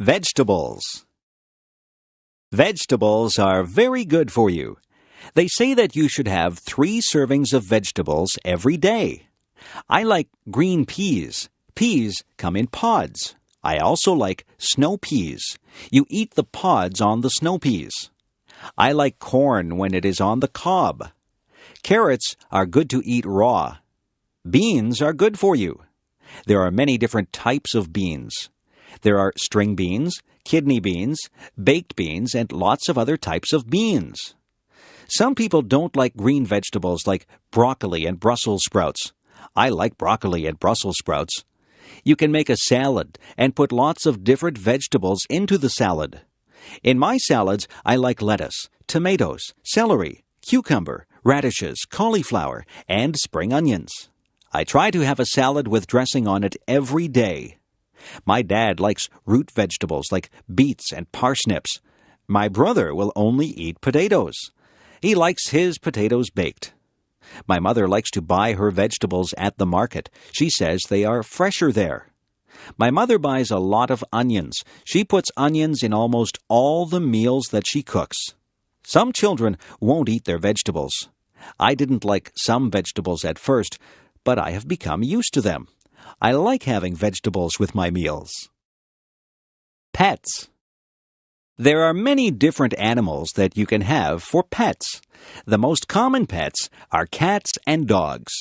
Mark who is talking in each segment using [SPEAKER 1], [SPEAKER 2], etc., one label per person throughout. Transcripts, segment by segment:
[SPEAKER 1] Vegetables. Vegetables are very good for you. They say that you should have 3 servings of vegetables every day. I like green peas. Peas come in pods. I also like snow peas. You eat the pods on the snow peas. I like corn when it is on the cob. Carrots are good to eat raw. Beans are good for you. There are many different types of beans. There are string beans, kidney beans, baked beans, and lots of other types of beans. Some people don't like green vegetables like broccoli and Brussels sprouts. I like broccoli and Brussels sprouts. You can make a salad and put lots of different vegetables into the salad. In my salads, I like lettuce, tomatoes, celery, cucumber, radishes, cauliflower, and spring onions. I try to have a salad with dressing on it every day. My dad likes root vegetables like beets and parsnips. My brother will only eat potatoes. He likes his potatoes baked. My mother likes to buy her vegetables at the market. She says they are fresher there. My mother buys a lot of onions. She puts onions in almost all the meals that she cooks. Some children won't eat their vegetables. I didn't like some vegetables at first, but I have become used to them. I like having vegetables with my meals. Pets. There are many different animals that you can have for pets. The most common pets are cats and dogs.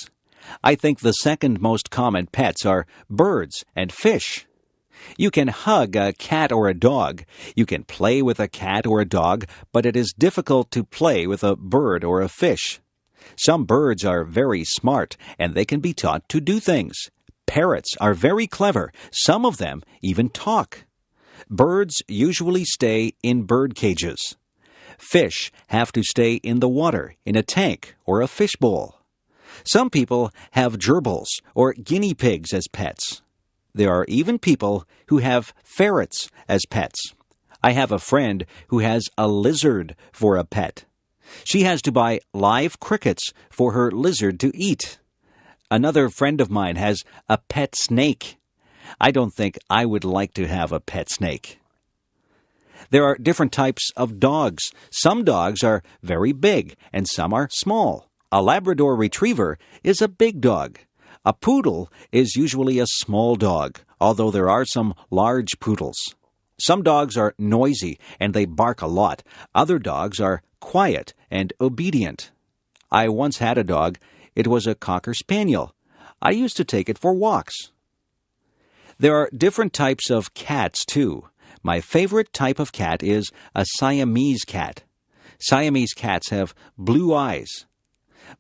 [SPEAKER 1] I think the second most common pets are birds and fish. You can hug a cat or a dog. You can play with a cat or a dog, but it is difficult to play with a bird or a fish. Some birds are very smart, and they can be taught to do things. Parrots are very clever. Some of them even talk. Birds usually stay in bird cages. Fish have to stay in the water, in a tank or a fishbowl. Some people have gerbils or guinea pigs as pets. There are even people who have ferrets as pets. I have a friend who has a lizard for a pet. She has to buy live crickets for her lizard to eat. Another friend of mine has a pet snake. I don't think I would like to have a pet snake. There are different types of dogs. Some dogs are very big and some are small. A Labrador Retriever is a big dog. A poodle is usually a small dog, although there are some large poodles. Some dogs are noisy and they bark a lot. Other dogs are quiet and obedient. I once had a dog. It was a Cocker Spaniel. I used to take it for walks. There are different types of cats, too. My favorite type of cat is a Siamese cat. Siamese cats have blue eyes.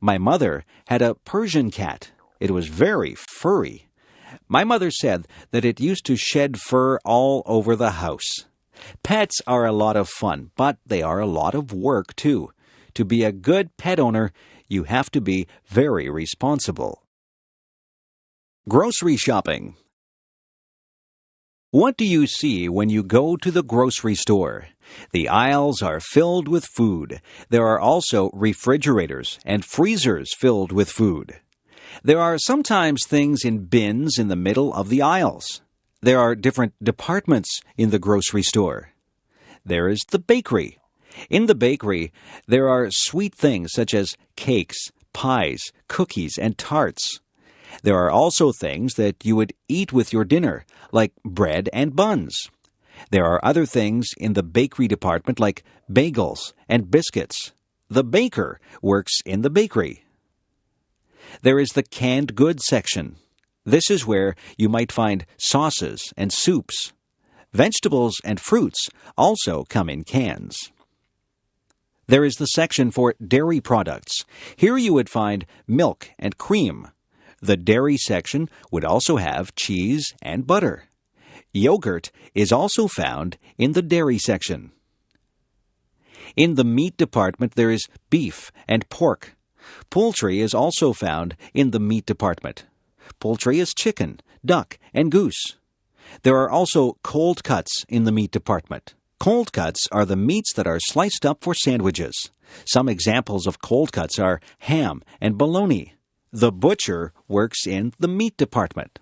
[SPEAKER 1] My mother had a Persian cat. It was very furry. My mother said that it used to shed fur all over the house. Pets are a lot of fun, but they are a lot of work, too. To be a good pet owner, you have to be very responsible. Grocery shopping. What do you see when you go to the grocery store? The aisles are filled with food. There are also refrigerators and freezers filled with food. There are sometimes things in bins in the middle of the aisles. There are different departments in the grocery store. There is the bakery. In the bakery, there are sweet things such as cakes, pies, cookies, and tarts. There are also things that you would eat with your dinner, like bread and buns. There are other things in the bakery department like bagels and biscuits. The baker works in the bakery. There is the canned goods section. This is where you might find sauces and soups. Vegetables and fruits also come in cans. There is the section for dairy products. Here you would find milk and cream. The dairy section would also have cheese and butter. Yogurt is also found in the dairy section. In the meat department, there is beef and pork. Poultry is also found in the meat department. Poultry is chicken, duck, and goose. There are also cold cuts in the meat department. Cold cuts are the meats that are sliced up for sandwiches. Some examples of cold cuts are ham and bologna. The butcher works in the meat department.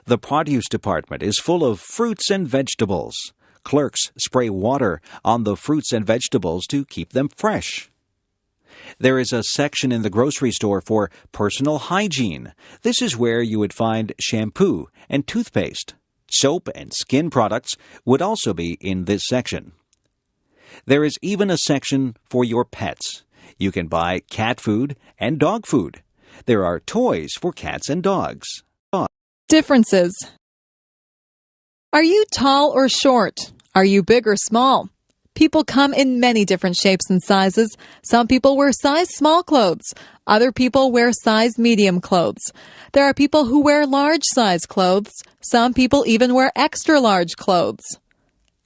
[SPEAKER 1] The produce department is full of fruits and vegetables. Clerks spray water on the fruits and vegetables to keep them fresh. There is a section in the grocery store for personal hygiene. This is where you would find shampoo and toothpaste. Soap and skin products would also be in this section. There is even a section for your pets. You can buy cat food and dog food. There are toys for cats and dogs.
[SPEAKER 2] Differences. Are you tall or short? Are you big or small? People come in many different shapes and sizes. Some people wear size small clothes. Other people wear size medium clothes. There are people who wear large size clothes. Some people even wear extra large clothes.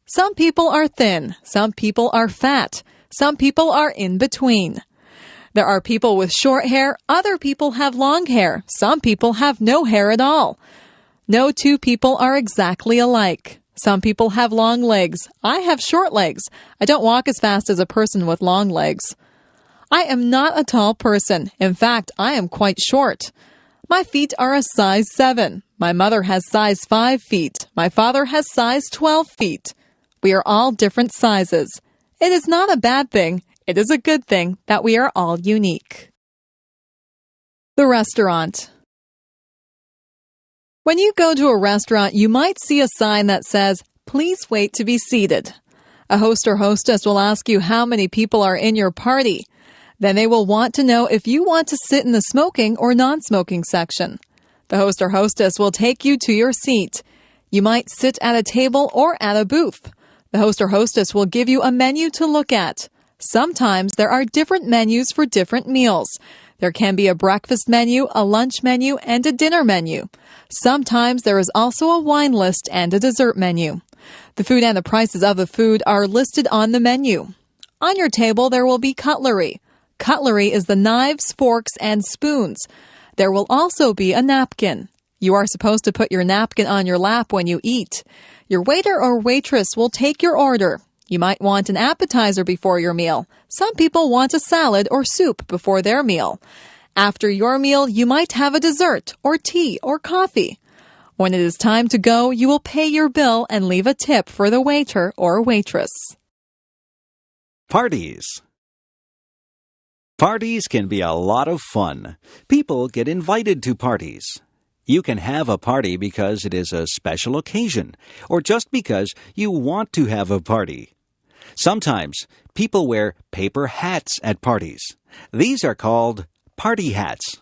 [SPEAKER 2] Some people are thin. Some people are fat. Some people are in between. There are people with short hair. Other people have long hair. Some people have no hair at all. No two people are exactly alike. Some people have long legs. I have short legs. I don't walk as fast as a person with long legs. I am not a tall person. In fact, I am quite short. My feet are a size 7. My mother has size 5 feet. My father has size 12 feet. We are all different sizes. It is not a bad thing. It is a good thing that we are all unique. The restaurant. When you go to a restaurant, you might see a sign that says, "Please wait to be seated." A host or hostess will ask you how many people are in your party. Then they will want to know if you want to sit in the smoking or non-smoking section. The host or hostess will take you to your seat. You might sit at a table or at a booth. The host or hostess will give you a menu to look at. Sometimes there are different menus for different meals. There can be a breakfast menu, a lunch menu, and a dinner menu. Sometimes there is also a wine list and a dessert menu. The food and the prices of the food are listed on the menu. On your table, there will be cutlery. Cutlery is the knives, forks, and spoons. There will also be a napkin. You are supposed to put your napkin on your lap when you eat. Your waiter or waitress will take your order. You might want an appetizer before your meal. Some people want a salad or soup before their meal. After your meal, you might have a dessert or tea or coffee. When it is time to go, you will pay your bill and leave a tip for the waiter or waitress.
[SPEAKER 1] Parties. Parties can be a lot of fun. People get invited to parties. You can have a party because it is a special occasion, or just because you want to have a party. Sometimes people wear paper hats at parties. These are called party hats.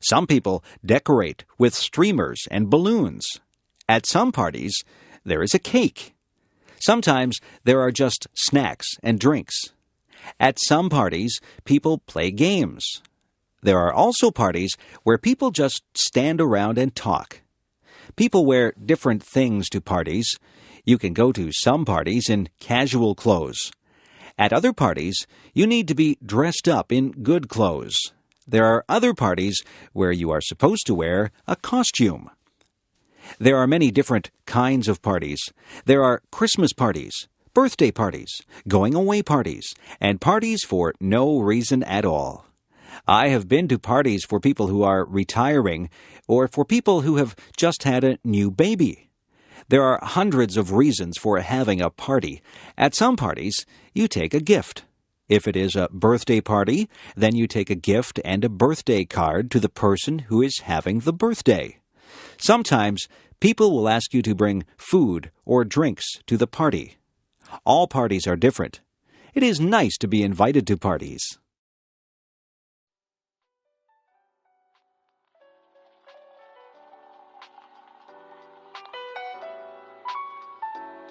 [SPEAKER 1] Some people decorate with streamers and balloons. At some parties, there is a cake. Sometimes there are just snacks and drinks. At some parties, people play games. There are also parties where people just stand around and talk. People wear different things to parties. You can go to some parties in casual clothes. At other parties, you need to be dressed up in good clothes. There are other parties where you are supposed to wear a costume. There are many different kinds of parties. There are Christmas parties, birthday parties, going-away parties, and parties for no reason at all. I have been to parties for people who are retiring or for people who have just had a new baby. There are hundreds of reasons for having a party. At some parties, you take a gift. If it is a birthday party, then you take a gift and a birthday card to the person who is having the birthday. Sometimes, people will ask you to bring food or drinks to the party. All parties are different. It is nice to be invited to parties.